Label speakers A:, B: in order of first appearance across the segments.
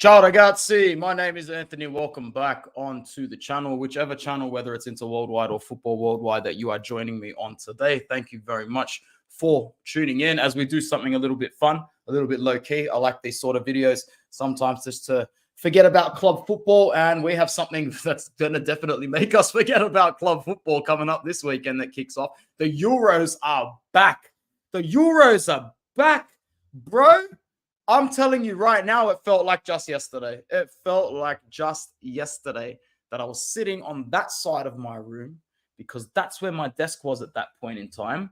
A: Ciao ragazzi, my name is Anthony. Welcome back onto the channel, whichever channel, whether it's Inter Worldwide or Football Worldwide that you are joining me on today. Thank you very much for tuning in as we do something a little bit fun, a a little bit low key. I like these sort of videos sometimes just to forget about club football. And we have something that's going to definitely make us forget about club football coming up this weekend that kicks off. The Euros are back. The Euros are back, bro. I'm telling you right now, it felt like just yesterday. It felt like just yesterday that I was sitting on that side of my room, because that's where my desk was at that point in time.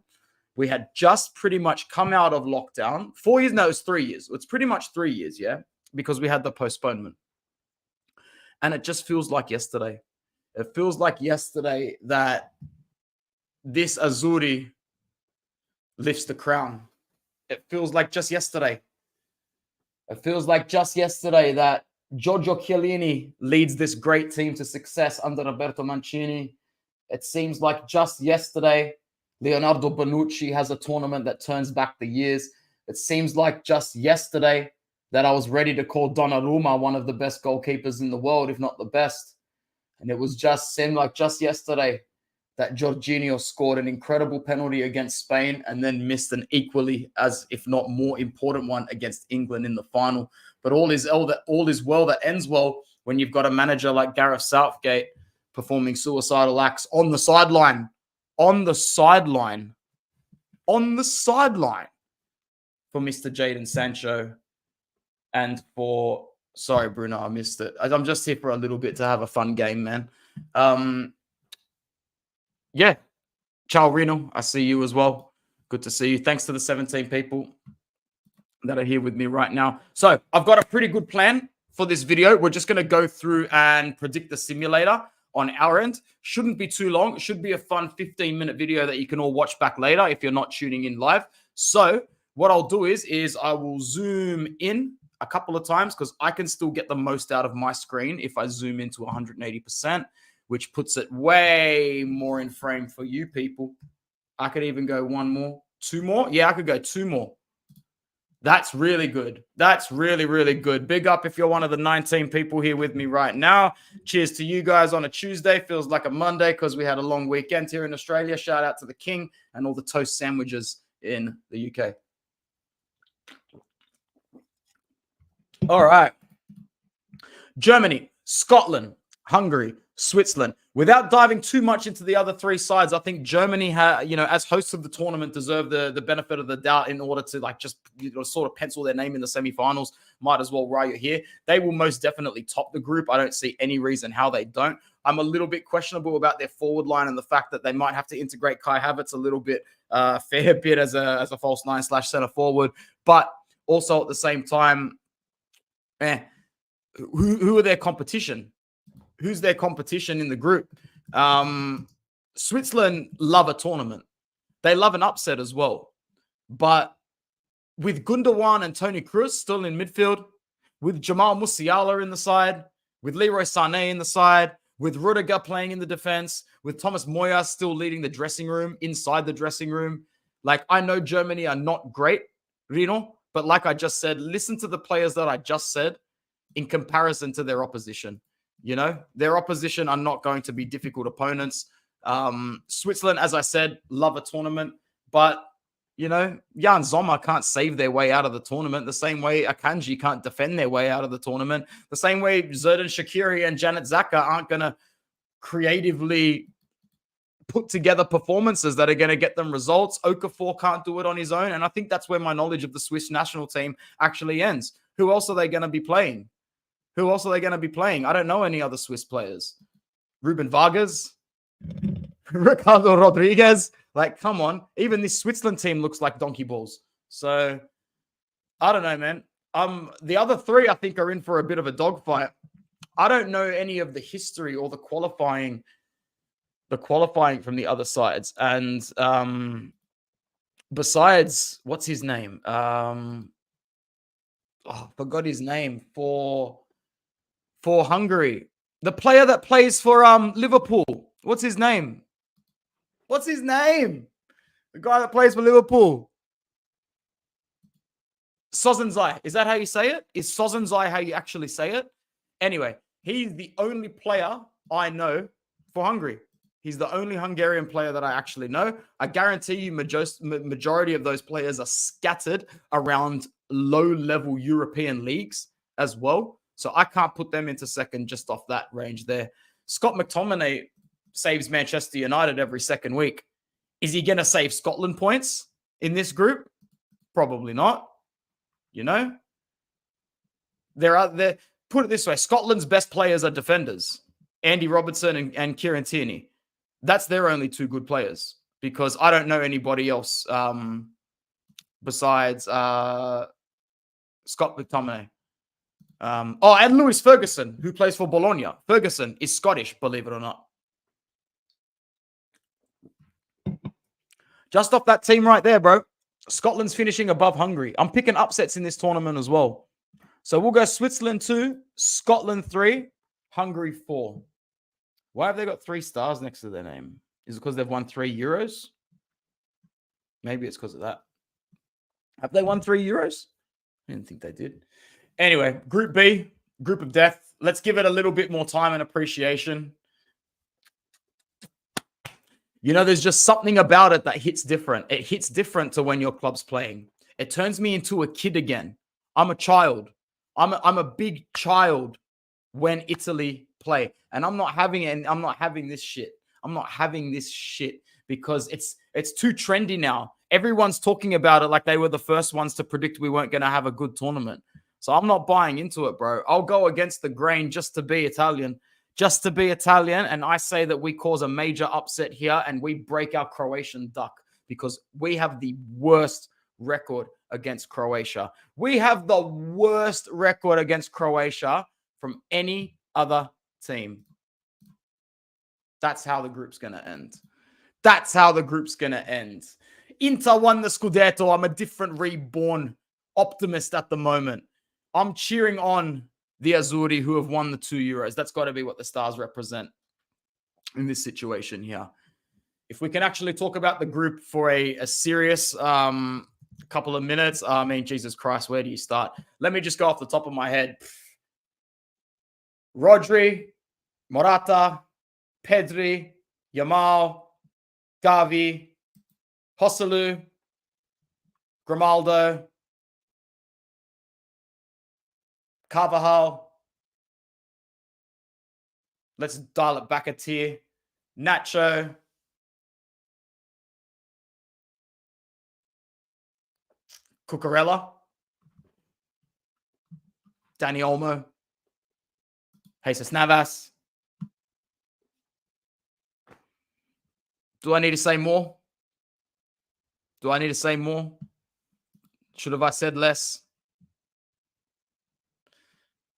A: We had just pretty much come out of lockdown. 4 years? No, it's 3 years. It's pretty much 3 years, yeah, because we had the postponement. And it just feels like yesterday. It feels like yesterday that this Azzurri lifts the crown. It feels like just yesterday. It feels like just yesterday that Giorgio Chiellini leads this great team to success under Roberto Mancini. It seems like just yesterday Leonardo Bonucci has a tournament that turns back the years. It seems like just yesterday that I was ready to call Donnarumma one of the best goalkeepers in the world, if not the best. And it seemed like just yesterday that Jorginho scored an incredible penalty against Spain and then missed an equally, as if not more important one, against England in the final. But all is well that ends well when you've got a manager like Gareth Southgate performing suicidal acts on the sideline for Mr. Jadon Sancho and for... Sorry, Bruno, I missed it. I'm just here for a little bit to have a fun game, man. Yeah. Ciao, Reno. I see you as well. Good to see you. Thanks to the 17 people that are here with me right now. So I've got a pretty good plan for this video. We're just going to go through and predict the simulator on our end. Shouldn't be too long. It should be a fun 15-minute video that you can all watch back later if you're not tuning in live. So what I'll do is I will zoom in a couple of times because I can still get the most out of my screen if I zoom into 180%, which puts it way more in frame for you people. I could even go one more, two more. Yeah, I could go two more. That's really good. That's really, really good. Big up if you're one of the 19 people here with me right now. Cheers to you guys on a Tuesday. Feels like a Monday because we had a long weekend here in Australia. Shout out to the King and all the toast sandwiches in the UK. All right. Germany, Scotland, Hungary, Switzerland. Without diving too much into the other three sides, I think Germany, as hosts of the tournament, deserve the benefit of the doubt in order to sort of pencil their name in the semifinals. Might as well while you're here. They will most definitely top the group. I don't see any reason how they don't. I'm a little bit questionable about their forward line and the fact that they might have to integrate Kai Havertz a little bit, fair bit as a false nine / center forward. But also at the same time, who are their competition? Who's their competition in the group? Switzerland love a tournament. They love an upset as well. But with Gundogan and Toni Kroos still in midfield, with Jamal Musiala in the side, with Leroy Sané in the side, with Rudiger playing in the defense, with Thomas Moyes still leading the dressing room, inside the dressing room. Like, I know Germany are not great, Rino, but like I just said, listen to the players that I just said in comparison to their opposition. You know, their opposition are not going to be difficult opponents. Switzerland, as I said, love a tournament. But, Jan Sommer can't save their way out of the tournament the same way Akanji can't defend their way out of the tournament. The same way Xherdan Shaqiri and Janet Xhaka aren't going to creatively put together performances that are going to get them results. Okafor can't do it on his own. And I think that's where my knowledge of the Swiss national team actually ends. Who else are they going to be playing? I don't know any other Swiss players. Ruben Vargas, Ricardo Rodriguez. Like, come on. Even this Switzerland team looks like donkey balls. So, I don't know, man. The other three, I think, are in for a bit of a dogfight. I don't know any of the history or the qualifying from the other sides. And besides, what's his name? I forgot his name for Hungary. The player that plays for Liverpool. What's his name? The guy that plays for Liverpool. Szoboszlai. Is that how you say it? Is Szoboszlai how you actually say it? Anyway, he's the only player I know for Hungary. He's the only Hungarian player that I actually know. I guarantee you majority of those players are scattered around low-level European leagues as well. So I can't put them into second just off that range there. Scott McTominay saves Manchester United every second week. Is he going to save Scotland points in this group? Probably not. You know? Put it this way, Scotland's best players are defenders. Andy Robertson and Kieran Tierney. That's their only two good players because I don't know anybody else besides Scott McTominay. And Lewis Ferguson, who plays for Bologna. Ferguson is Scottish, believe it or not. Just off that team right there, bro. Scotland's finishing above Hungary. I'm picking upsets in this tournament as well. So we'll go Switzerland 2, Scotland 3, Hungary 4. Why have they got 3 stars next to their name? Is it because they've won 3 Euros? Maybe it's because of that. Have they won 3 Euros? I didn't think they did. Anyway, Group B, Group of Death. Let's give it a little bit more time and appreciation. You know, there's just something about it that hits different. It hits different to when your club's playing. It turns me into a kid again. I'm a child. I'm a big child when Italy play. And I'm not having it. And I'm not having this shit. I'm not having this shit because it's too trendy now. Everyone's talking about it like they were the first ones to predict we weren't going to have a good tournament. So I'm not buying into it, bro. I'll go against the grain just to be Italian. Just to be Italian. And I say that we cause a major upset here and we break our Croatian duck because we have the worst record against Croatia. We have the worst record against Croatia from any other team. That's how the group's going to end. That's how the group's going to end. Inter won the Scudetto. I'm a different reborn optimist at the moment. I'm cheering on the Azzurri who have won the 2 Euros. That's got to be what the stars represent in this situation here. If we can actually talk about the group for a serious couple of minutes, I mean, Jesus Christ, where do you start? Let me just go off the top of my head. Rodri, Morata, Pedri, Yamal, Gavi, Joselu, Grimaldo, Carvajal. Let's dial it back a tier. Nacho. Cucurella. Dani Olmo. Jesus Navas. Do I need to say more? Do I need to say more? Should have I said less?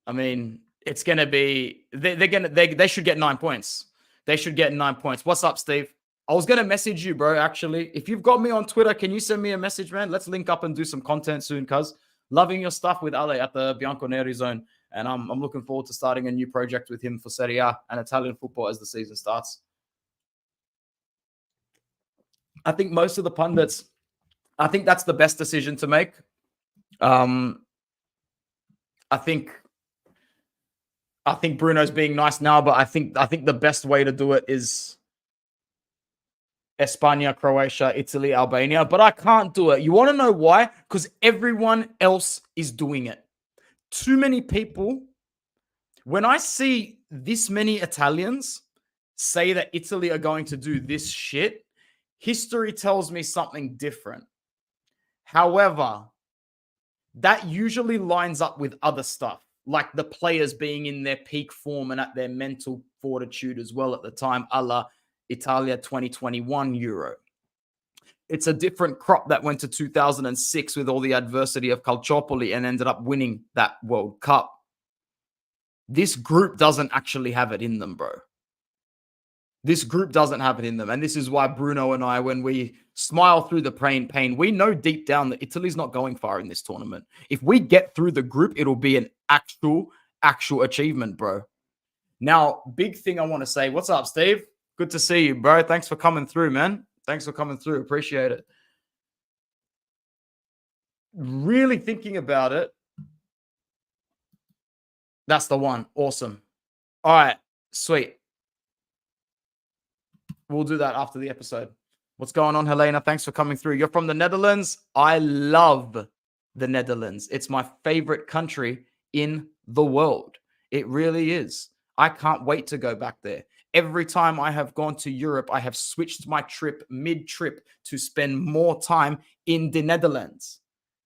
A: I mean, it's going to be, they should get 9 points. They should get 9 points. What's up, Steve? I was going to message you, bro, actually. If you've got me on Twitter, can you send me a message, man? Let's link up and do some content soon, cuz. Loving your stuff with Ale at the Bianconeri zone. And I'm looking forward to starting a new project with him for Serie A and Italian football as the season starts. I think most of the pundits, I think that's the best decision to make. I think Bruno's being nice now, but I think the best way to do it is España, Croatia, Italy, Albania. But I can't do it. You want to know why? Because everyone else is doing it. Too many people. When I see this many Italians say that Italy are going to do this shit, history tells me something different. However, that usually lines up with other stuff, like the players being in their peak form and at their mental fortitude as well at the time, a la Italia 2021 Euro. It's a different crop that went to 2006 with all the adversity of Calciopoli and ended up winning that World Cup. This group doesn't actually have it in them, bro. This group doesn't have it in them. And this is why Bruno and I, when we smile through the pain, we know deep down that Italy's not going far in this tournament. If we get through the group, it'll be an actual achievement, bro. Now, big thing I want to say. What's up, Steve? Good to see you, bro. Thanks for coming through, man. Thanks for coming through. Appreciate it. Really thinking about it. That's the one. Awesome. All right. Sweet. We'll do that after the episode. What's going on, Helena? Thanks for coming through. You're from the Netherlands. I love the Netherlands. It's my favorite country in the world. It really is. I can't wait to go back there. Every time I have gone to Europe, I have switched my trip mid-trip to spend more time in the Netherlands,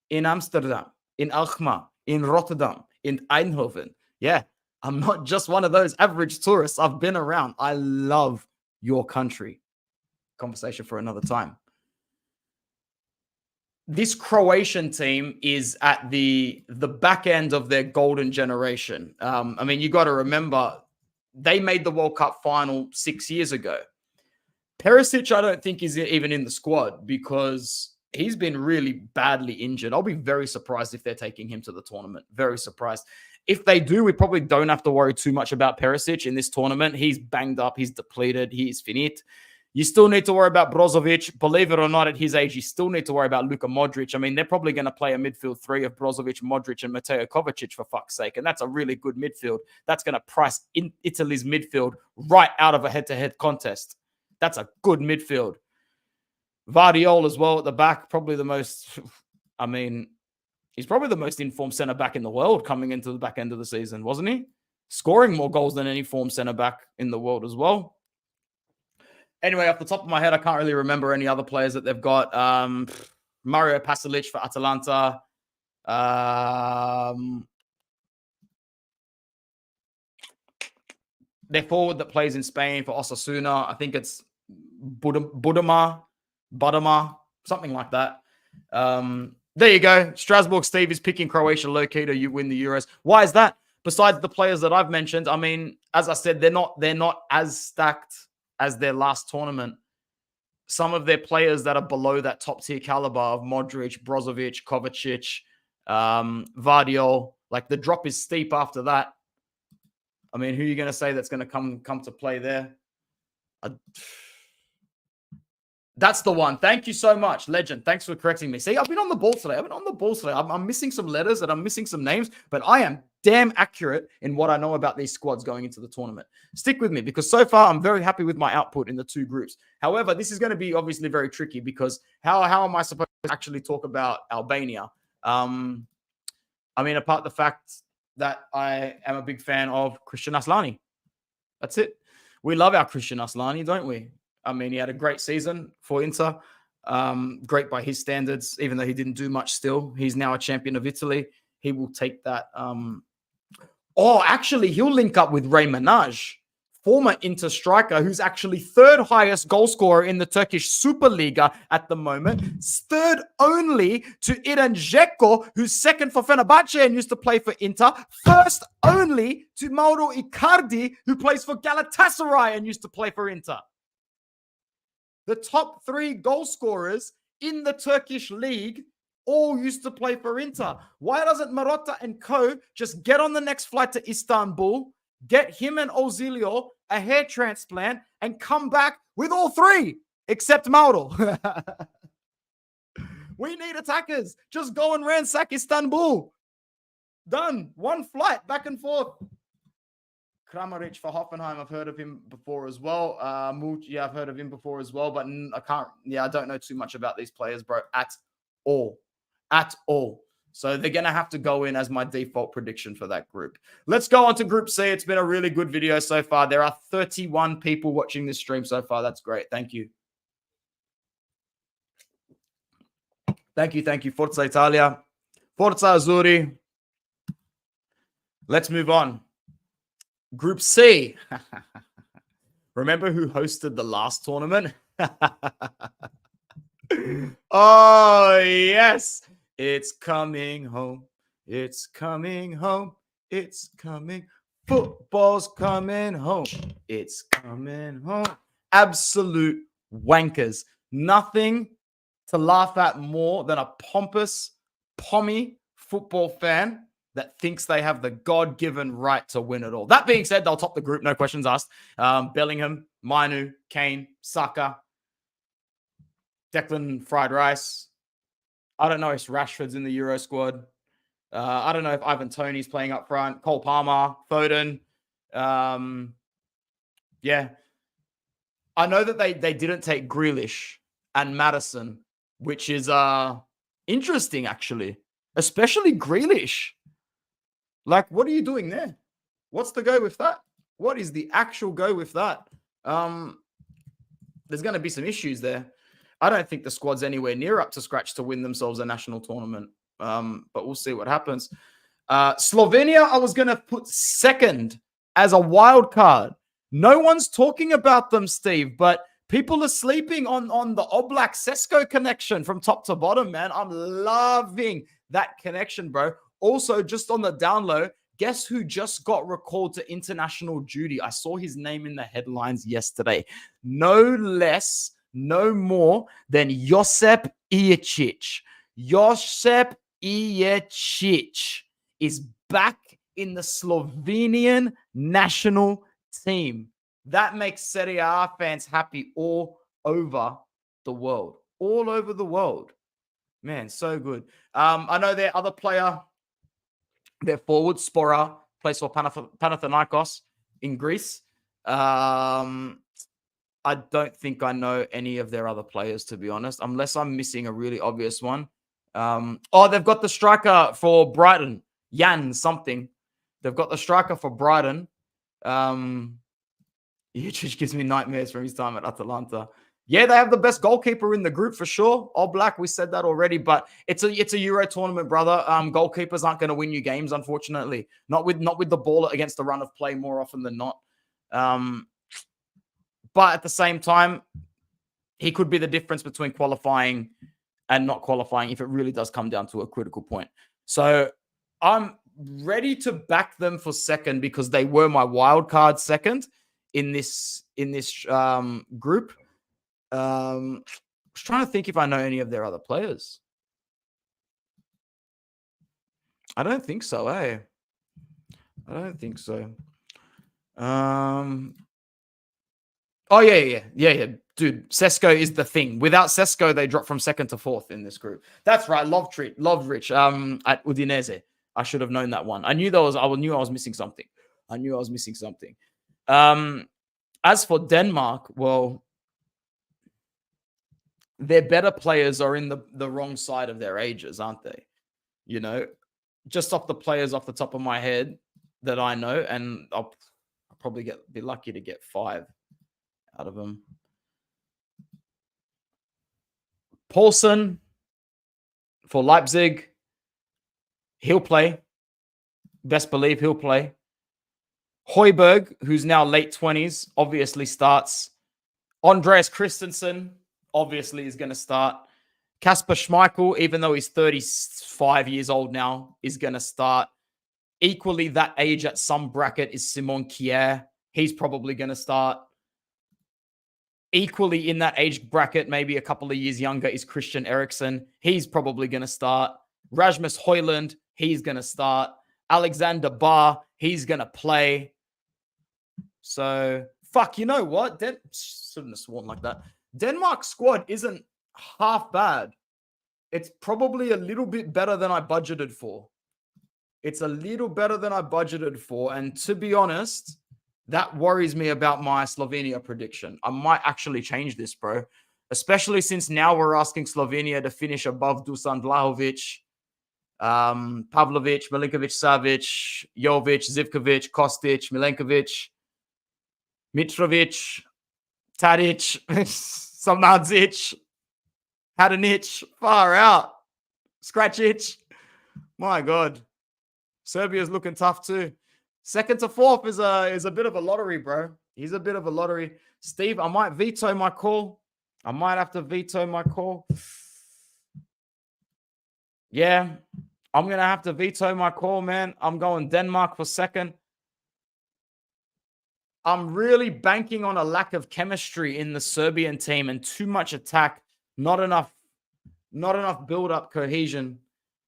A: in Amsterdam, in Alkmaar, in Rotterdam, in Eindhoven. Yeah, I'm not just one of those average tourists. I've been around. I love your country. Conversation for another time. This Croatian team is at the back end of their golden generation. I mean, you got to remember, they made the World Cup final 6 years ago. Perisic, I don't think is even in the squad because he's been really badly injured. I'll be very surprised if they're taking him to the tournament. Very surprised. If they do, we probably don't have to worry too much about Perisic in this tournament. He's banged up. He's depleted. He's finite. You still need to worry about Brozovic. Believe it or not, at his age, you still need to worry about Luka Modric. I mean, they're probably going to play a midfield three of Brozovic, Modric, and Mateo Kovacic, for fuck's sake. And that's a really good midfield. That's going to price in Italy's midfield right out of a head-to-head contest. That's a good midfield. Vardiol as well at the back, probably the most, I mean, he's probably the most informed centre-back in the world coming into the back end of the season, wasn't he? Scoring more goals than any formed centre-back in the world as well. Anyway, off the top of my head, I can't really remember any other players that they've got. Mario Pasalic for Atalanta. Their forward that plays in Spain for Osasuna. I think it's Budama, something like that. There you go. Strasbourg Steve is picking Croatia low-key to win the Euros. Why is that? Besides the players that I've mentioned, I mean, as I said, they're not as stacked as their last tournament. Some of their players that are below that top-tier caliber of Modric, Brozovic, Kovacic, Vardiol, like the drop is steep after that. I mean, who are you going to say that's going to come to play there? That's the one. Thank you so much, Legend. Thanks for correcting me. See, I've been on the ball today. I'm missing some letters and I'm missing some names, but I am damn accurate in what I know about these squads going into the tournament. Stick with me because so far I'm very happy with my output in the two groups. However, this is going to be obviously very tricky because how am I supposed to actually talk about Albania? I mean, apart the fact that I am a big fan of Christian Aslani. That's it. We love our Christian Aslani, don't we? I mean, he had a great season for Inter. Great by his standards, even though he didn't do much still. He's now a champion of Italy. He will take that. Actually, he'll link up with Ray Manaj, former Inter striker, who's actually third highest goal scorer in the Turkish Superliga at the moment. Third only to Iran Dzeko, who's second for Fenerbahce and used to play for Inter. First only to Mauro Icardi, who plays for Galatasaray and used to play for Inter. The top three goal scorers in the Turkish league all used to play for Inter. Why doesn't Marotta and co just get on the next flight to Istanbul, get him and Ozilio a hair transplant, and come back with all three, except Mauro? We need attackers. Just go and ransack Istanbul. Done. One flight back and forth. Kramaric for Hoffenheim, I've heard of him before as well. I've heard of him before as well, but I don't know too much about these players, bro, at all. So they're going to have to go in as my default prediction for that group. Let's go on to Group C. It's been a really good video so far. There are 31 people watching this stream so far. That's great. Thank you. Thank you. Forza Italia. Forza Azzurri. Let's move on. Group C. Remember who hosted the last tournament? Oh, yes. It's coming home. It's coming home. It's coming. Football's coming home. It's coming home. Absolute wankers. Nothing to laugh at more than a pompous, pommy football fan that thinks they have the God-given right to win it all. That being said, they'll top the group, no questions asked. Bellingham, Mainu, Kane, Saka, Declan Fried Rice. I don't know if Rashford's in the Euro squad. I don't know if Ivan Toney's playing up front. Cole Palmer, Foden. Yeah. I know that they didn't take Grealish and Maddison, which is interesting, actually. especially Grealish. Like, what are you doing there? What's the go with that? What is the actual go with that? There's going to be some issues there. I don't think the squad's anywhere near up to scratch to win themselves a national tournament. But we'll see what happens. Slovenia, I was going to put second as a wild card. No one's talking about them, Steve, but people are sleeping on the Oblak Sesko connection from top to bottom, man. I'm loving that connection, bro. Also, just on the down low, guess who just got recalled to international duty? I saw his name in the headlines yesterday. No less, no more than Josip Ilicic. Josip Ilicic is back in the Slovenian national team. That makes Serie A fans happy all over the world. All over the world. Man, so good. I know their other player, their forward, Spora, plays for Panathinaikos in Greece. I don't think I know any of their other players, to be honest, unless I'm missing a really obvious one. They've got the striker for Brighton, Jan something. They've got the striker for Brighton. Ilicic gives me nightmares from his time at Atalanta. Yeah, they have the best goalkeeper in the group for sure. Oblak, we said that already, but it's a Euro tournament, brother. Goalkeepers aren't going to win you games, unfortunately. Not with the ball against the run of play more often than not. But at the same time, he could be the difference between qualifying and not qualifying if it really does come down to a critical point. So I'm ready to back them for second because they were my wild card second in this group. I was trying to think if I know any of their other players. I don't think so, eh? I don't think so. Oh, yeah. Dude, Sesko is the thing. Without Sesko, they drop from second to fourth in this group. That's right. Lovrich, at Udinese. I should have known that one. I knew I was missing something. As for Denmark, well, their better players are in the wrong side of their ages, aren't they? You know, just off the players off the top of my head that I know, and I'll probably be lucky to get 5 out of them. Paulsen for Leipzig, he'll play. Best believe he'll play. Højbjerg, who's now late 20s, obviously starts. Andreas Christensen, obviously is going to start. Kasper Schmeichel, even though he's 35 years old now, is going to start. Equally that age at some bracket is Simon Kjær. He's probably going to start. Equally in that age bracket, maybe a couple of years younger, is Christian Eriksen. He's probably going to start. Rasmus Højlund, he's going to start. Alexander Barr, he's going to play. So, you know what? Shouldn't have sworn like that. Denmark's squad isn't half bad. It's probably a little bit better than I budgeted for. And to be honest, that worries me about my Slovenia prediction. I might actually change this, bro. Especially since now we're asking Slovenia to finish above Dusan Vlahovic, Pavlovic, Milinkovic-Savic, Jovic, Zivkovic, Kostic, Milenkovic, Mitrovic, Tadic, Samnadzic, Hadanic, far out. Scratchic. My God. Serbia's looking tough too. Second to fourth is a bit of a lottery, bro. He's a bit of a lottery. Steve, I might veto my call. I might have to veto my call. Yeah, I'm going to have to veto my call, man. I'm going Denmark for second. I'm really banking on a lack of chemistry in the Serbian team and too much attack, not enough build-up cohesion,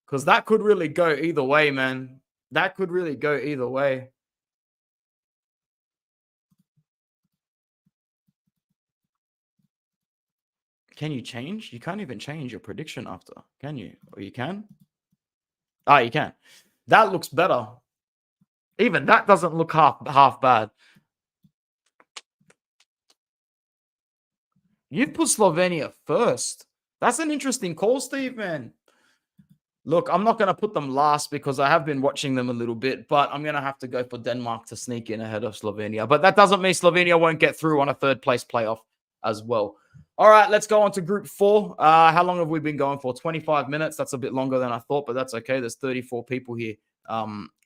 A: because that could really go either way, man. That could really go either way. Can you change? You can't even change your prediction after, can you? Or you can? Ah, you can. That looks better. Even that doesn't look half bad. You've put Slovenia first. That's an interesting call, Steve, man. Look, I'm not going to put them last because I have been watching them a little bit, but I'm going to have to go for Denmark to sneak in ahead of Slovenia. But that doesn't mean Slovenia won't get through on a third place playoff as well. All right, let's go on to Group 4. How long have we been going for? 25 minutes. That's a bit longer than I thought, but that's okay. There's 34 people here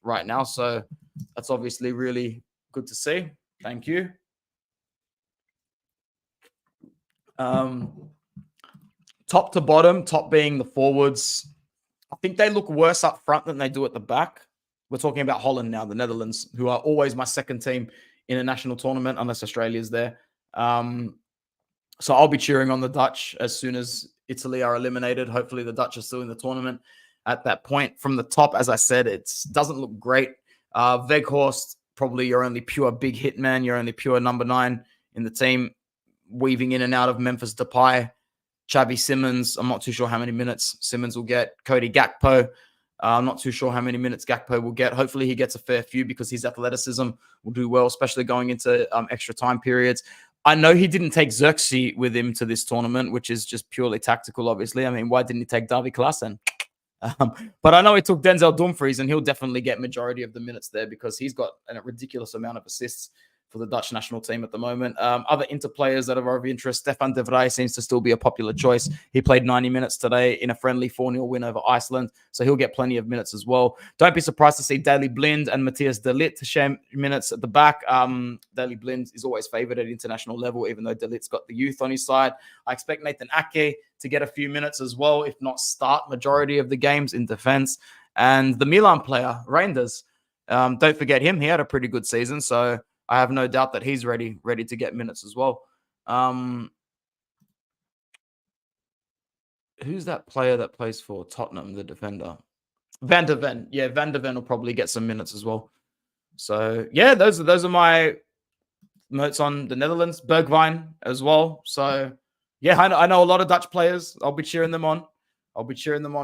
A: right now, so that's obviously really good to see. Thank you. Top to bottom, top being the forwards. I think they look worse up front than they do at the back. We're talking about Holland now, the Netherlands, who are always my second team in a national tournament, unless Australia's there. So I'll be cheering on the Dutch as soon as Italy are eliminated. Hopefully the Dutch are still in the tournament at that point. From the top, as I said, it doesn't look great. Weghorst, probably your only pure big hit man, your only pure number 9 in the team, weaving in and out of Memphis Depay. Xavi Simons, I'm not too sure how many minutes Simons will get. Cody Gakpo, I'm not too sure how many minutes Gakpo will get. Hopefully he gets a fair few because his athleticism will do well, especially going into extra time periods. I know he didn't take Xerxes with him to this tournament, which is just purely tactical, obviously. I mean, why didn't he take Davy Klaassen? But I know he took Denzel Dumfries, and he'll definitely get majority of the minutes there because he's got a ridiculous amount of assists for the Dutch national team at the moment. Other Inter players that are of interest, Stefan de Vrij seems to still be a popular choice. He played 90 minutes today in a friendly 4-0 win over Iceland, so he'll get plenty of minutes as well. Don't be surprised to see Daley Blind and Matthias de Ligt to share minutes at the back. Daley Blind is always favoured at international level, even though de Ligt's got the youth on his side. I expect Nathan Ake to get a few minutes as well, if not start majority of the games in defence. And the Milan player, Reinders, don't forget him. He had a pretty good season, so I have no doubt that he's ready to get minutes as well. Who's that player that plays for Tottenham, the defender? Van der Ven. Yeah, Van der Ven will probably get some minutes as well. So, yeah, those are my notes on the Netherlands. Bergwijn as well. So, yeah, I know a lot of Dutch players. I'll be cheering them on.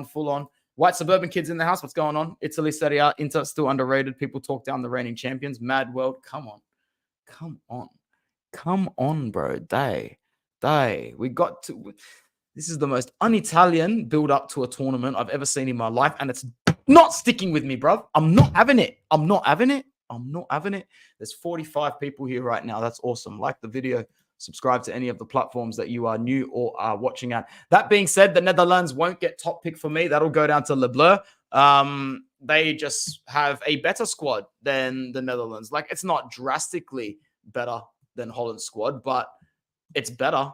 A: Full on. White Suburban Kids in the house. What's going on? Italy, Serie A, Inter, still underrated. People talk down the reigning champions. Mad world. Come on, bro. Day. We got to... This is the most un-Italian build-up to a tournament I've ever seen in my life, and it's not sticking with me, bro. I'm not having it. There's 45 people here right now. That's awesome. Like the video. Subscribe to any of the platforms that you are new or are watching at. That being said, the Netherlands won't get top pick for me. That'll go down to Le Bleu. They just have a better squad than the Netherlands. Like, it's not drastically better than Holland's squad, but it's better.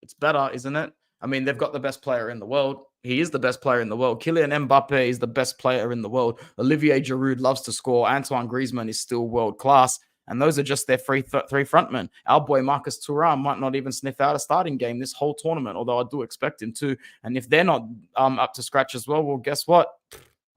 A: It's better, isn't it? I mean, they've got the best player in the world. He is the best player in the world. Kylian Mbappe is the best player in the world. Olivier Giroud loves to score. Antoine Griezmann is still world class. And those are just their three frontmen. Our boy Marcus Thuram might not even sniff out a starting game this whole tournament, although I do expect him to. And if they're not up to scratch as well, guess what?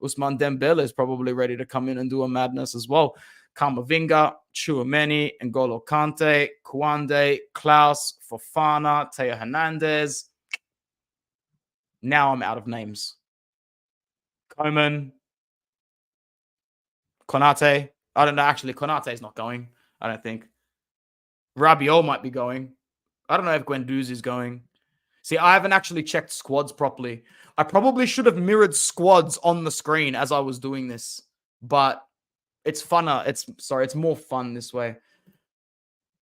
A: Ousmane Dembele is probably ready to come in and do a madness as well. Kamavinga, Tchouameni, N'Golo Kante, Kouande, Klaus, Fofana, Teo Hernandez. Now I'm out of names. Koeman, Konate. I don't know. Actually, Konate is not going. I don't think. Rabiot might be going. I don't know if Guendouzi is going. See, I haven't actually checked squads properly. I probably should have mirrored squads on the screen as I was doing this, but it's funner. It's more fun this way.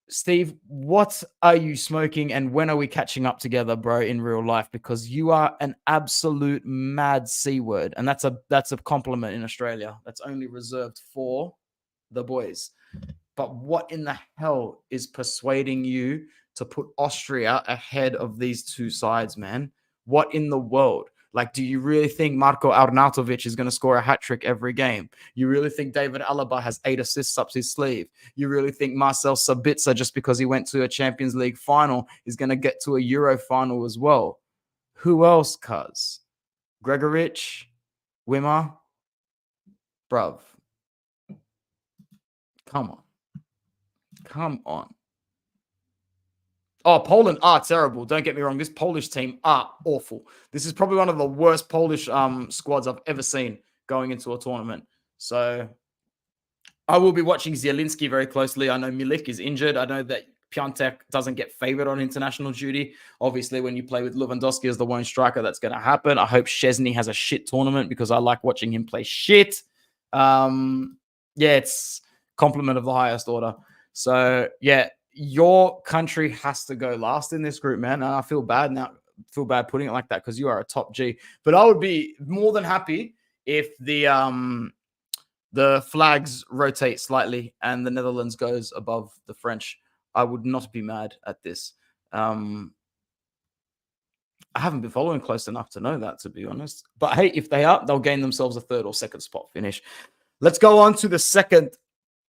A: Steve, what are you smoking and when are we catching up together, bro, in real life? Because you are an absolute mad C word. And that's a compliment in Australia. That's only reserved for the boys. But what in the hell is persuading you to put Austria ahead of these two sides, man? What in the world? Like, do you really think Marko Arnautovic is going to score a hat-trick every game? You really think David Alaba has 8 assists up his sleeve? You really think Marcel Sabitzer, just because he went to a Champions League final, is going to get to a Euro final as well? Who else, cuz? Gregorich? Wimmer? Bruv. Come on. Oh, Poland are terrible. Don't get me wrong. This Polish team are awful. This is probably one of the worst Polish squads I've ever seen going into a tournament. So I will be watching Zielinski very closely. I know Milik is injured. I know that Piontek doesn't get favored on international duty. Obviously, when you play with Lewandowski as the one striker, that's going to happen. I hope Szczesny has a shit tournament because I like watching him play shit. It's compliment of the highest order. So, your country has to go last in this group, man. And I feel bad now. Feel bad putting it like that because you are a top G. But I would be more than happy if the flags rotate slightly and the Netherlands goes above the French. I would not be mad at this. I haven't been following close enough to know that, to be honest. But hey, if they are, they'll gain themselves a third or second spot finish. Let's go on to the second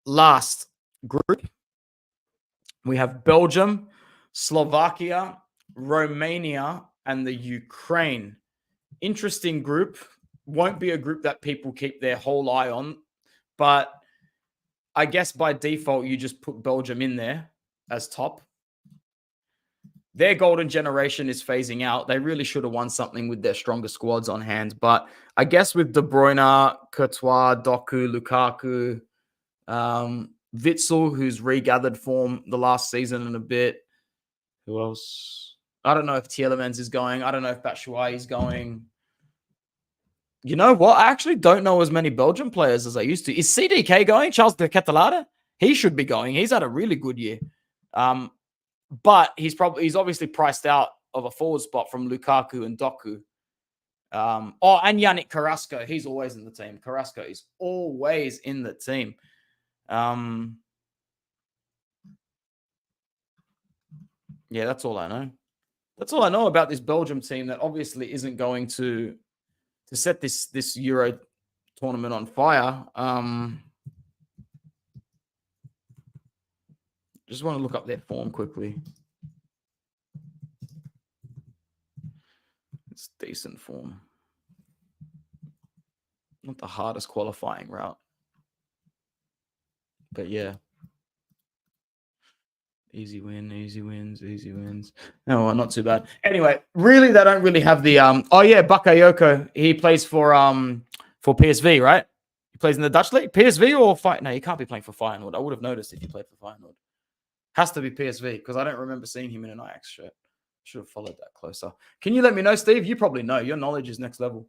A: last group. We have Belgium, Slovakia, Romania, and the Ukraine. Interesting group. Won't be a group that people keep their whole eye on. But I guess by default, you just put Belgium in there as top. Their golden generation is phasing out. They really should have won something with their stronger squads on hand. But I guess with De Bruyne, Courtois, Doku, Lukaku, Witsel, who's regathered form the last season and a bit. Who else? I don't know if Tielemans is going. I don't know if Batshuayi is going. You know what? I actually don't know as many Belgian players as I used to. Is CDK going? Charles de Ketelade? He should be going. He's had a really good year. But he's obviously priced out of a forward spot from Lukaku and Doku. And Yannick Carrasco. He's always in the team. Carrasco is always in the team. That's all I know. That's all I know about this Belgium team that obviously isn't going to set this Euro tournament on fire. Just want to look up their form quickly. It's decent form. Not the hardest qualifying route. But yeah. Easy wins. No, not too bad. Anyway, really, they don't really have the Bakayoko. He plays for PSV, right? He plays in the Dutch league. PSV or Feyenoord? No, he can't be playing for Feyenoord. I would have noticed if he played for Feyenoord. Has to be PSV because I don't remember seeing him in an Ajax shirt. Should have followed that closer. Can you let me know, Steve? You probably know. Your knowledge is next level.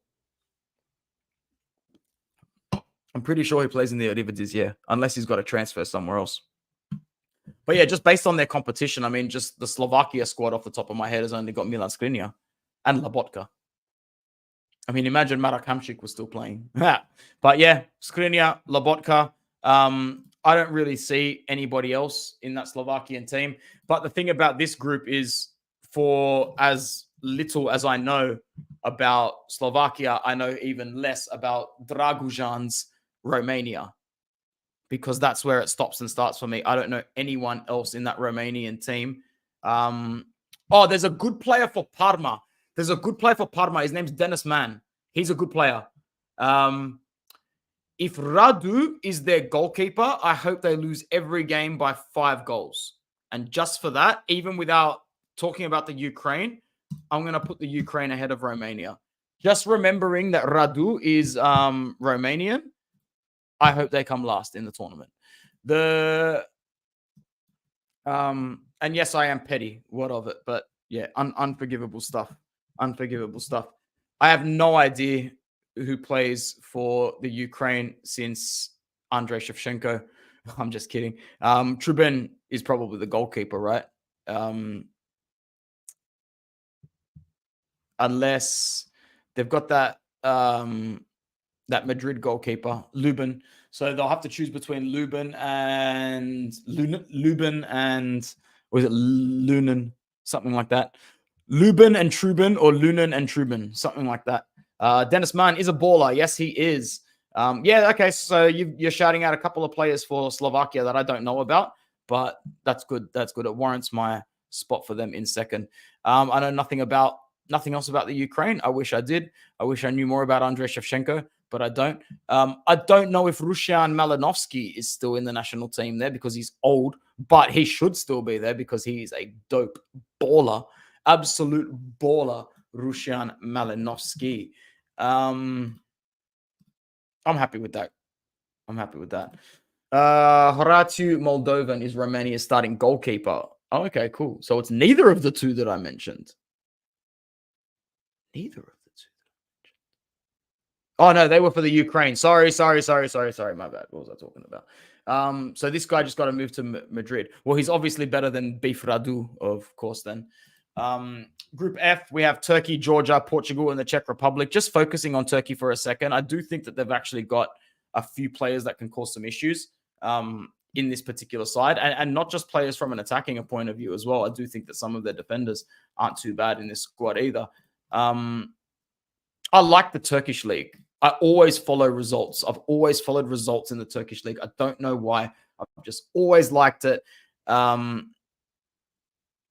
A: I'm pretty sure he plays in the Eredivisie, unless he's got a transfer somewhere else. But yeah, just based on their competition, I mean, just the Slovakia squad off the top of my head has only got Milan Skriniar and Lobotka. I mean, imagine Marek Hamšík was still playing. But yeah, Skriniar, Lobotka. I don't really see anybody else in that Slovakian team. But the thing about this group is, for as little as I know about Slovakia, I know even less about Dragujan's Romania, because that's where it stops and starts for me. I don't know anyone else in that Romanian team. There's a good player for Parma. His name's Dennis Mann. He's a good player. If Radu is their goalkeeper, I hope they lose every game by 5 goals. And just for that, even without talking about the Ukraine, I'm going to put the Ukraine ahead of Romania. Just remembering that Radu is Romanian, I hope they come last in the tournament. And yes, I am petty. What of it? But yeah, unforgivable stuff. I have no idea who plays for the Ukraine since Andrei Shevchenko. I'm just kidding. Trubin is probably the goalkeeper, right? Unless they've got that Madrid goalkeeper, Lubin. So they'll have to choose between Lubin and or is it Lunin? Something like that. Lubin and Trubin, or Lunin and Trubin, something like that. Dennis Mann is a baller. Yes, he is. Okay. So you're shouting out a couple of players for Slovakia that I don't know about, but that's good. It warrants my spot for them in second. I know nothing else about the Ukraine. I wish I did. I wish I knew more about Andrei Shevchenko, but I don't. I don't know if Ruslan Malinovsky is still in the national team there because he's old, but he should still be there because he is a dope baller, absolute baller, Ruslan Malinovsky. I'm happy with that. Horatiu Moldovan is Romania's starting goalkeeper. Oh, okay, cool. So it's neither of the two that I mentioned. Neither of the two. Oh no, they were for the Ukraine. Sorry. My bad. What was I talking about? So this guy just got to move to Madrid. Well, he's obviously better than Beef Radu, of course. Then, Group F, we have Turkey, Georgia, Portugal, and the Czech Republic. Just focusing on Turkey for a second, I do think that they've actually got a few players that can cause some issues in this particular side, and not just players from an attacking point of view as well. I do think that some of their defenders aren't too bad in this squad either. I like the Turkish league. I always follow results. I've always followed results in the Turkish league. I don't know why. I've just always liked it. I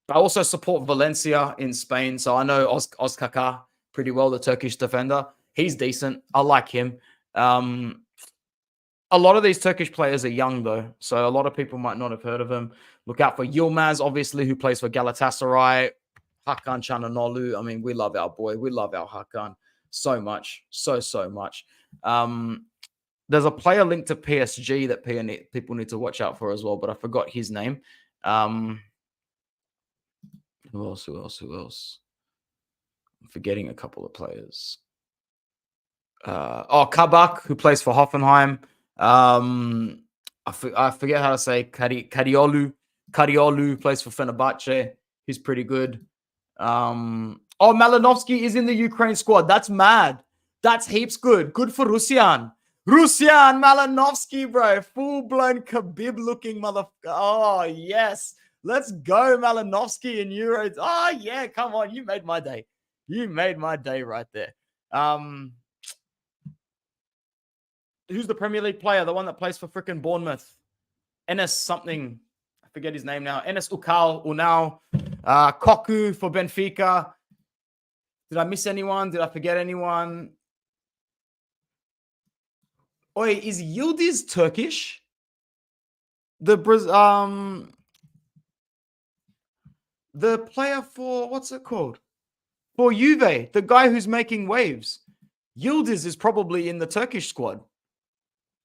A: also support Valencia in Spain. So I know Ozkaka pretty well, the Turkish defender. He's decent. I like him. A lot of these Turkish players are young, though. So a lot of people might not have heard of him. Look out for Yilmaz, obviously, who plays for Galatasaray. Hakan Çalhanoğlu. I mean, we love our boy. We love our Hakan so much. So much. There's a player linked to PSG that people need to watch out for as well, but I forgot his name. Who else? I'm forgetting a couple of players. Kabak, who plays for Hoffenheim. I forget how to say Kariolu. Kariolu plays for Fenerbahce. He's pretty good. Malinovsky is in the Ukraine squad. That's mad. That's heaps good. Good for Rusian. Rusian Malinovsky, bro. Full-blown Khabib-looking motherfucker. Oh, yes. Let's go, Malinovsky in Euros. Oh, yeah. Come on. You made my day. You made my day right there. Who's the Premier League player? The one that plays for freaking Bournemouth. Enes something. I forget his name now. Enes Unal. Koku for Benfica. Did I miss anyone? Did I forget anyone? Oi, is Yildiz Turkish? The player for, what's it called? For Juve, the guy who's making waves. Yildiz is probably in the Turkish squad.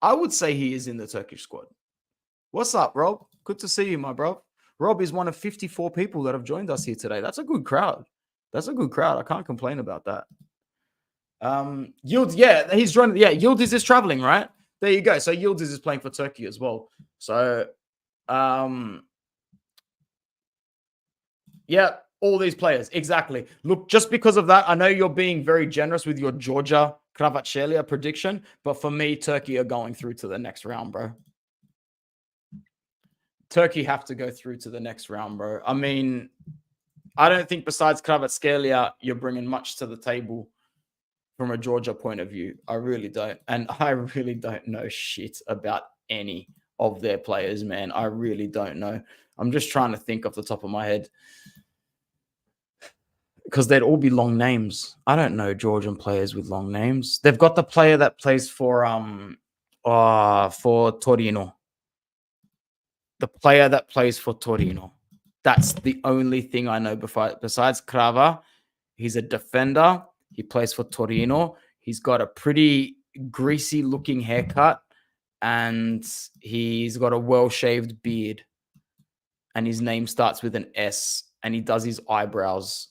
A: I would say he is in the Turkish squad. What's up, Rob? Good to see you, my bro. Rob is one of 54 people that have joined us here today. That's a good crowd. I can't complain about that. Yildiz, yeah, he's joining. Yeah, Yildiz is traveling, right? There you go. So Yildiz is playing for Turkey as well. So, yeah, all these players. Exactly. Look, just because of that, I know you're being very generous with your Georgia Kvaratskhelia prediction, but for me, Turkey are going through to the next round, bro. Turkey have to go through to the next round, bro. I mean, I don't think besides Kvaratskhelia, you're bringing much to the table from a Georgia point of view. I really don't. And I really don't know shit about any of their players, man. I really don't know. I'm just trying to think off the top of my head. Because they'd all be long names. I don't know Georgian players with long names. They've got the player that plays for Torino. The player that plays for Torino. That's the only thing I know besides Krava. He's a defender. He plays for Torino. He's got a pretty greasy looking haircut and he's got a well-shaved beard. And his name starts with an S and he does his eyebrows.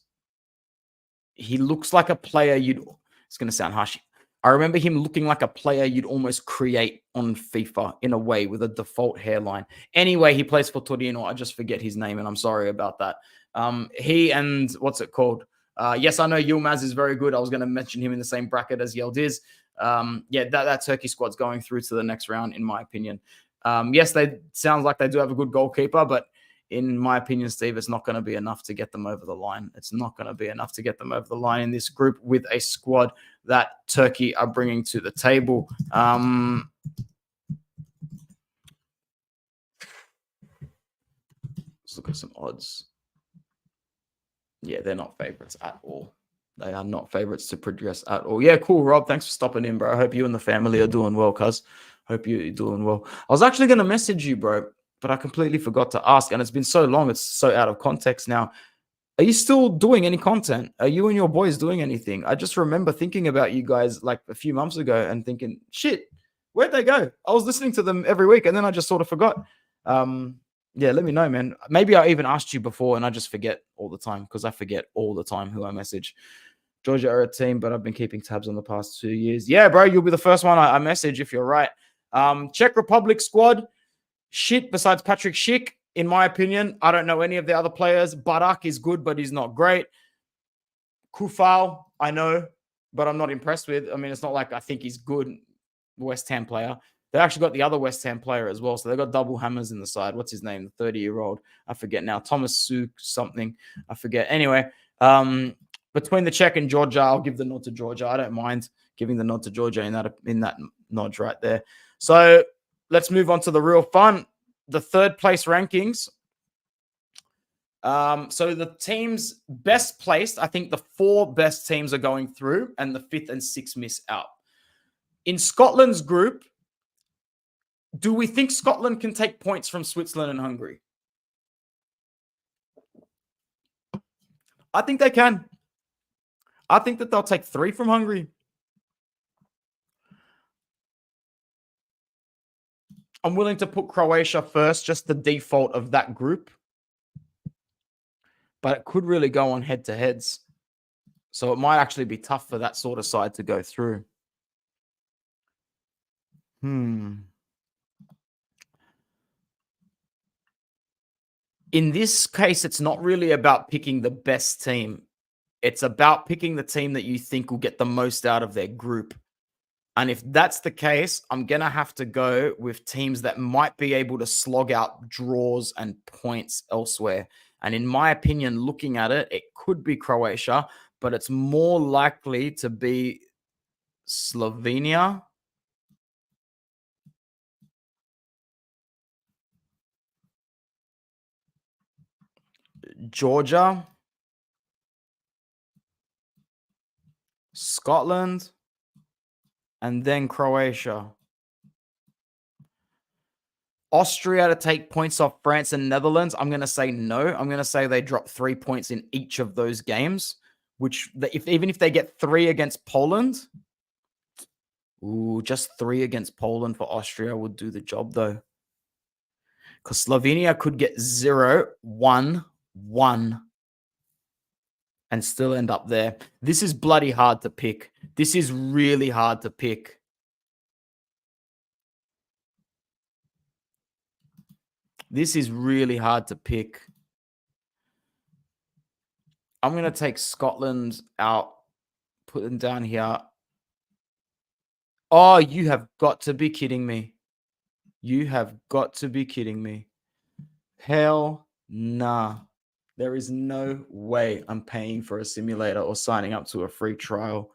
A: He looks like a player it's going to sound harsh. I remember him looking like a player you'd almost create on FIFA in a way with a default hairline. Anyway, he plays for Torino. I just forget his name and I'm sorry about that. He and what's it called? Yes, I know Yilmaz is very good. I was going to mention him in the same bracket as Yildiz. Yeah, that Turkey squad's going through to the next round, in my opinion. Yes, they sounds like they do have a good goalkeeper, but in my opinion, Steve, it's not going to be enough to get them over the line. It's not going to be enough to get them over the line in this group with a squad that Turkey are bringing to the table. Let's look at some odds. Yeah, they're not favorites at all. They are not favorites to progress at all. Yeah, cool, Rob. Thanks for stopping in, bro. I hope you and the family are doing well, cuz. Hope you're doing well. I was actually going to message you, bro, but I completely forgot to ask. And it's been so long. It's so out of context now. Are you still doing any content? Are you and your boys doing anything? I just remember thinking about you guys like a few months ago and thinking, shit, where'd they go? I was listening to them every week and then I just sort of forgot. Yeah, let me know, man. Maybe I even asked you before and I just forget all the time because I forget all the time who I message. Georgia are a team, but I've been keeping tabs on the past 2 years. Yeah, bro, you'll be the first one I message if you're right. Czech Republic squad, shit besides Patrick Schick, in my opinion. I don't know any of the other players. Barak is good, but he's not great. Kufal, I know, but I'm not impressed with. I mean, it's not like I think he's good. West Ham player. They actually got the other West Ham player as well. So they got double hammers in the side. What's his name? The 30-year-old. I forget now. Thomas Suk something. I forget. Anyway, between the Czech and Georgia, I'll give the nod to Georgia. I don't mind giving the nod to Georgia in that nod right there. So let's move on to the real fun. The third place rankings. So the teams best placed, I think the 4 best teams are going through and the 5th and 6th miss out. In Scotland's group, do we think Scotland can take points from Switzerland and Hungary? I think they can. I think that they'll take 3 from Hungary. I'm willing to put Croatia first, just the default of that group. But it could really go on head-to-heads. So it might actually be tough for that sort of side to go through. In this case, it's not really about picking the best team. It's about picking the team that you think will get the most out of their group. And if that's the case, I'm going to have to go with teams that might be able to slog out draws and points elsewhere. And in my opinion, looking at it, it could be Croatia, but it's more likely to be Slovenia. Georgia, Scotland, and then Croatia. Austria to take points off France and Netherlands. I'm going to say no. I'm going to say they drop 3 points in each of those games, which even if they get 3 against Poland, just 3 against Poland for Austria would do the job though. Because Slovenia could get 0, 1, 1 and still end up there. This is bloody hard to pick. This is really hard to pick. This is really hard to pick. I'm going to take Scotland out, put them down here. Oh, you have got to be kidding me. You have got to be kidding me. Hell nah. There is no way I'm paying for a simulator or signing up to a free trial.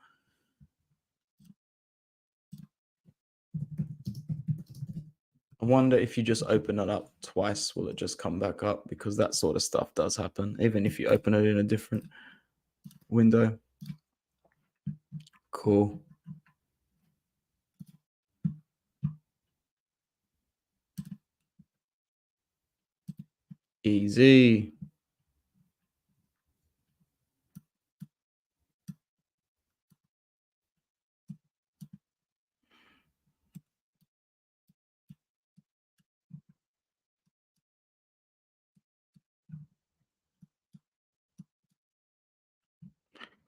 A: I wonder if you just open it up twice, will it just come back up? Because that sort of stuff does happen, even if you open it in a different window. Cool. Easy.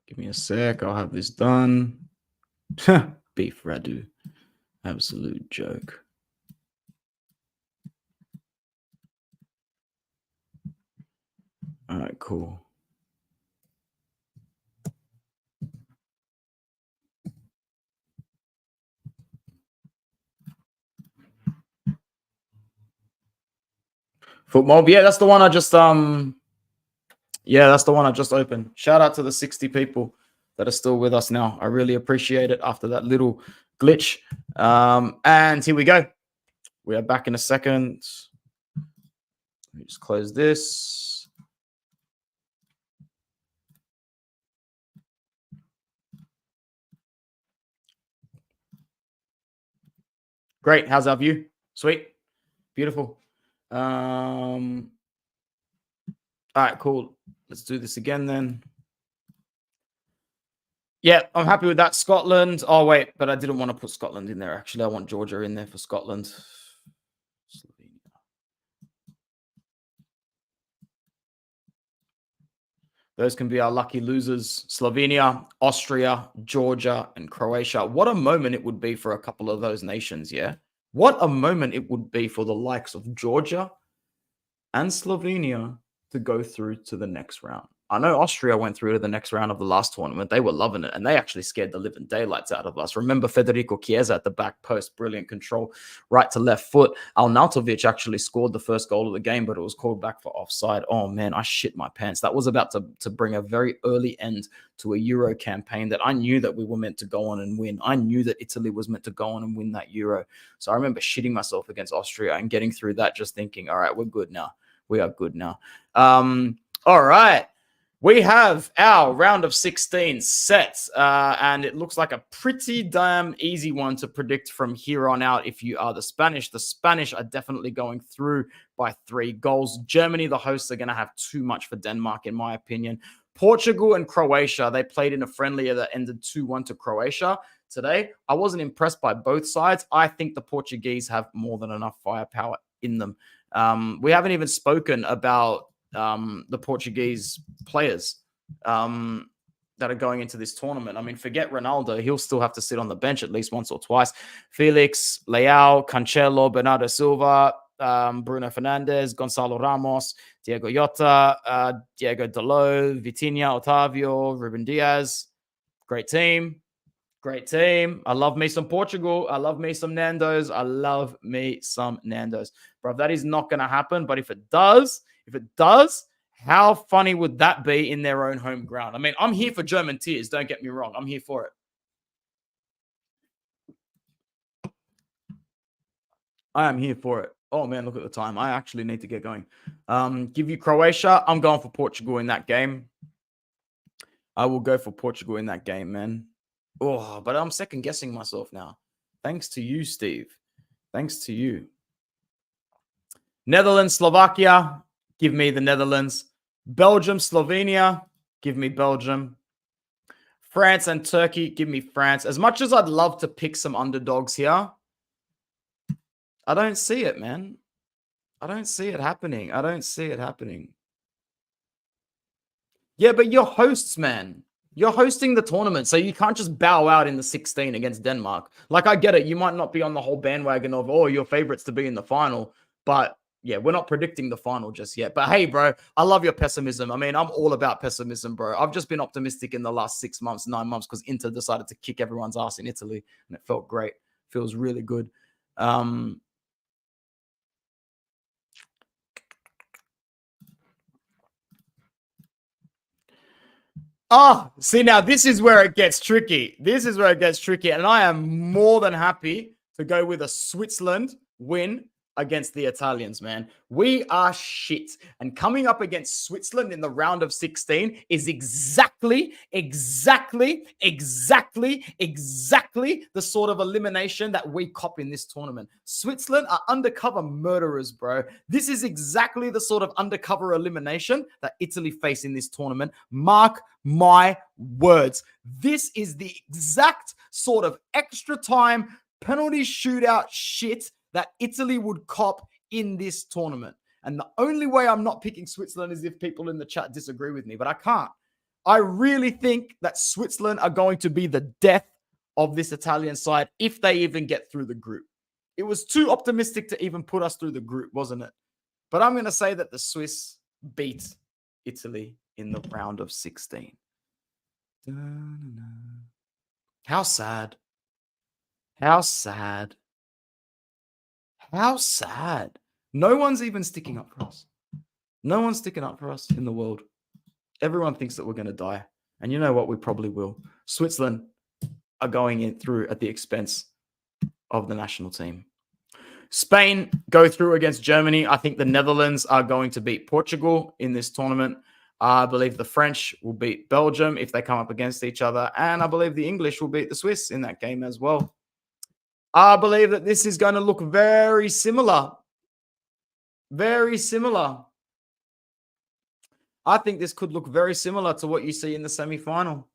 A: Give me a sec. I'll have this done. Beef Radu. Absolute joke. All right, cool. Footmob. Yeah, that's the one I just that's the one I just opened. Shout out to the 60 people that are still with us now. I really appreciate it after that little glitch. And here we go. We are back in a second. Let me just close this. Great. How's our view? Sweet. Beautiful. All right, cool. Let's do this again then. Yeah, I'm happy with that. Scotland. Oh, wait, but I didn't want to put Scotland in there. Actually, I want Georgia in there for Scotland. Those can be our lucky losers. Slovenia, Austria, Georgia, and Croatia. What a moment it would be for a couple of those nations, yeah? What a moment it would be for the likes of Georgia and Slovenia to go through to the next round. I know Austria went through to the next round of the last tournament. They were loving it, and they actually scared the living daylights out of us. Remember Federico Chiesa at the back post, brilliant control, right to left foot. Arnautovic actually scored the first goal of the game, but it was called back for offside. Oh, man, I shit my pants. That was about to bring a very early end to a Euro campaign that I knew that we were meant to go on and win. I knew that Italy was meant to go on and win that Euro. So I remember shitting myself against Austria and getting through that, just thinking, all right, we're good now. We are good now. All right. We have our round of 16 set, and it looks like a pretty damn easy one to predict from here on out if you are the Spanish. The Spanish are definitely going through by 3 goals. Germany, the hosts, are going to have too much for Denmark, in my opinion. Portugal and Croatia, they played in a friendly that ended 2-1 to Croatia today. I wasn't impressed by both sides. I think the Portuguese have more than enough firepower in them. We haven't even spoken about the Portuguese players that are going into this tournament. I mean, forget Ronaldo. He'll still have to sit on the bench at least once or twice. Felix, Leao, Cancelo, Bernardo Silva, Bruno Fernandes, Gonzalo Ramos, Diego Jota, Diego Dalot, Vitinha, Otavio, Ruben Diaz. Great team. Great team. I love me some Portugal. I love me some Nando's. I love me some Nando's. Bro, that is not going to happen. But if it does, how funny would that be in their own home ground? I mean, I'm here for German tears. Don't get me wrong. I'm here for it. I am here for it. Oh, man, look at the time. I actually need to get going. Give you Croatia. I'm going for Portugal in that game. I will go for Portugal in that game, man. Oh, but I'm second guessing myself now. Thanks to you, Steve. Thanks to you. Netherlands, Slovakia. Give me the Netherlands. Belgium, Slovenia. Give me Belgium. France and Turkey. Give me France. As much as I'd love to pick some underdogs here, I don't see it, man. I don't see it happening. Yeah, but you're hosts, man. You're hosting the tournament, so you can't just bow out in the 16 against Denmark. Like, I get it. You might not be on the whole bandwagon of, oh, your favorites to be in the final. But, yeah, we're not predicting the final just yet. But, hey, bro, I love your pessimism. I mean, I'm all about pessimism, bro. I've just been optimistic in the last 6 months, 9 months, because Inter decided to kick everyone's ass in Italy, and it felt great. Feels really good. Oh, see, now this is where it gets tricky. And I am more than happy to go with a Switzerland win against the Italians, man. We are shit. And coming up against Switzerland in the round of 16 is exactly the sort of elimination that we cop in this tournament. Switzerland are undercover murderers, bro. This is exactly the sort of undercover elimination that Italy face in this tournament. Mark my words. This is the exact sort of extra time penalty shootout shit that Italy would cop in this tournament. And the only way I'm not picking Switzerland is if people in the chat disagree with me, but I can't. I really think that Switzerland are going to be the death of this Italian side if they even get through the group. It was too optimistic to even put us through the group, wasn't it? But I'm going to say that the Swiss beat Italy in the round of 16. How sad. No one's even sticking up for us. No one's sticking up for us in the world. Everyone thinks that we're going to die. And you know what? We probably will. Switzerland are going in through at the expense of the national team. Spain go through against Germany. I think the Netherlands are going to beat Portugal in this tournament. I believe the French will beat Belgium if they come up against each other. And I believe the English will beat the Swiss in that game as well. I believe that this is going to look very similar. Very similar. I think this could look very similar to what you see in the semi-final.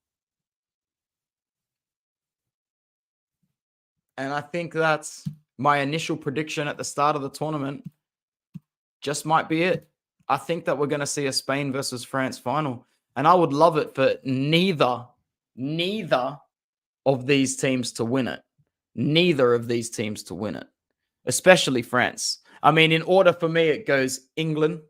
A: And I think that's my initial prediction at the start of the tournament. Just might be it. I think that we're going to see a Spain versus France final. And I would love it for neither of these teams to win it. Neither of these teams to win it, especially France. I mean, in order for me, it goes England,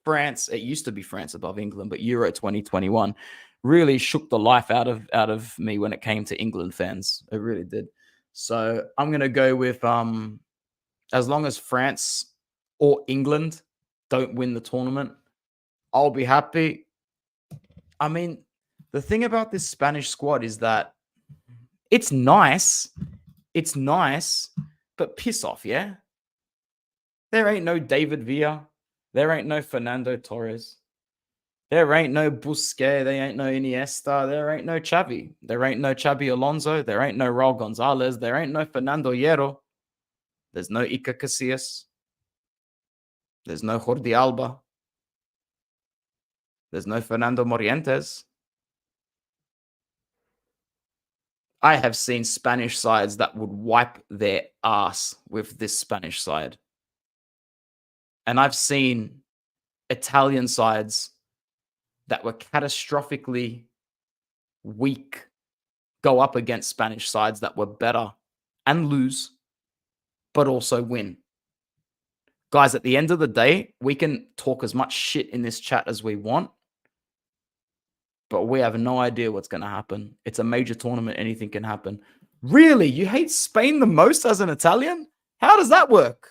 A: France. It used to be France above England, but Euro 2021 really shook the life out of me when it came to England fans. It really did. So I'm gonna go with as long as France or England don't win the tournament, I'll be happy. I mean, the thing about this Spanish squad is that it's nice. It's nice, but piss off, yeah? There ain't no David Villa. There ain't no Fernando Torres. There ain't no Busquets. There ain't no Iniesta. There ain't no Xavi. There ain't no Xabi Alonso. There ain't no Raul Gonzalez. There ain't no Fernando Hierro. There's no Iker Casillas. There's no Jordi Alba. There's no Fernando Morientes. I have seen Spanish sides that would wipe their ass with this Spanish side. And I've seen Italian sides that were catastrophically weak go up against Spanish sides that were better and lose, but also win. Guys, at the end of the day, we can talk as much shit in this chat as we want, but we have no idea what's going to happen. It's a major tournament. Anything can happen. Really? You hate Spain the most as an Italian? How does that work?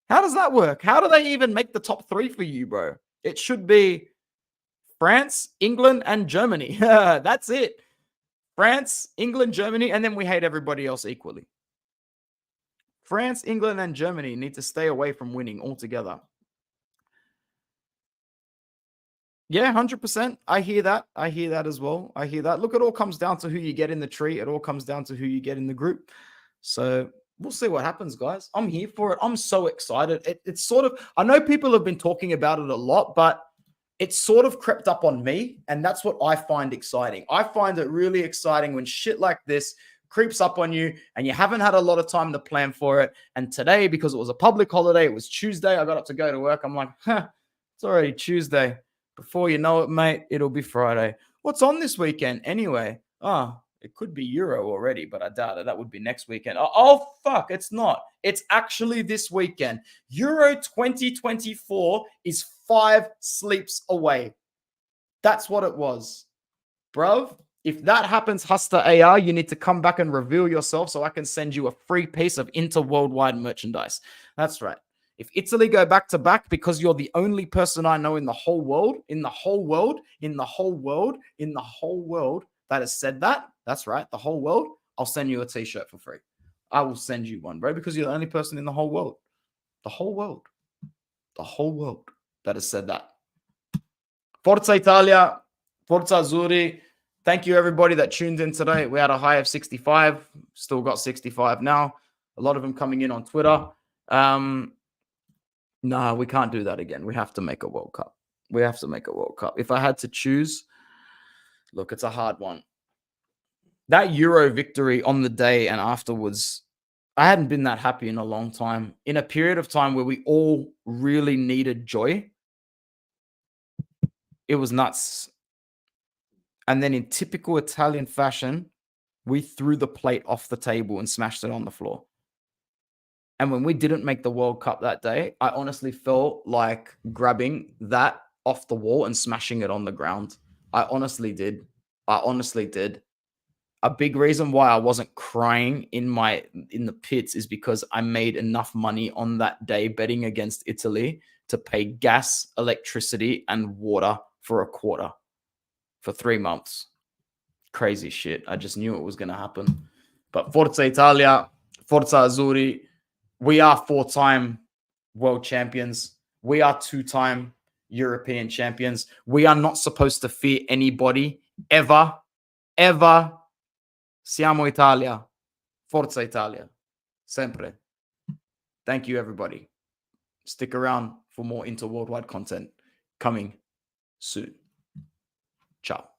A: How does that work? How do they even make the top three for you, bro? It should be France, England, and Germany. That's it. France, England, Germany, and then we hate everybody else equally. France, England, and Germany need to stay away from winning altogether. Yeah, 100%. I hear that. I hear that as well. I hear that. Look, it all comes down to who you get in the tree. It all comes down to who you get in the group. So we'll see what happens, guys. I'm here for it. I'm so excited. It's sort of, I know people have been talking about it a lot, but it's sort of crept up on me. And that's what I find exciting. I find it really exciting when shit like this creeps up on you and you haven't had a lot of time to plan for it. And today, because it was a public holiday, it was Tuesday, I got up to go to work. I'm like, it's already Tuesday. Before you know it, mate, it'll be Friday. What's on this weekend anyway? Oh, it could be Euro already, but I doubt it. That would be next weekend. Oh, fuck, it's not. It's actually this weekend. Euro 2024 is 5 sleeps away. That's what it was. Bruv, if that happens, Huster AR, you need to come back and reveal yourself so I can send you a free piece of inter-worldwide merchandise. That's right. If Italy go back to back because you're the only person I know in the whole world, that has said that, that's right, the whole world, I'll send you a t-shirt for free. I will send you one, bro, because you're the only person in the whole world. The whole world that has said that. Forza Italia, Forza Azzurri. Thank you, everybody that tuned in today. We had a high of 65. Still got 65 now. A lot of them coming in on Twitter. No, we can't do that again. We have to make a World Cup. If I had to choose, look, it's a hard one. That Euro victory on the day and afterwards, I hadn't been that happy in a long time. In a period of time where we all really needed joy, it was nuts. And then in typical Italian fashion, we threw the plate off the table and smashed it on the floor. And when we didn't make the World Cup that day, I honestly felt like grabbing that off the wall and smashing it on the ground. I honestly did. A big reason why I wasn't crying in the pits is because I made enough money on that day betting against Italy to pay gas, electricity, and water for a quarter for 3 months. Crazy shit. I just knew it was going to happen. But Forza Italia, Forza Azzurri, we are 4-time world champions. We are 2-time European champions. We are not supposed to fear anybody ever. Siamo Italia. Forza Italia. Sempre. Thank you, everybody. Stick around for more interworldwide content coming soon. Ciao.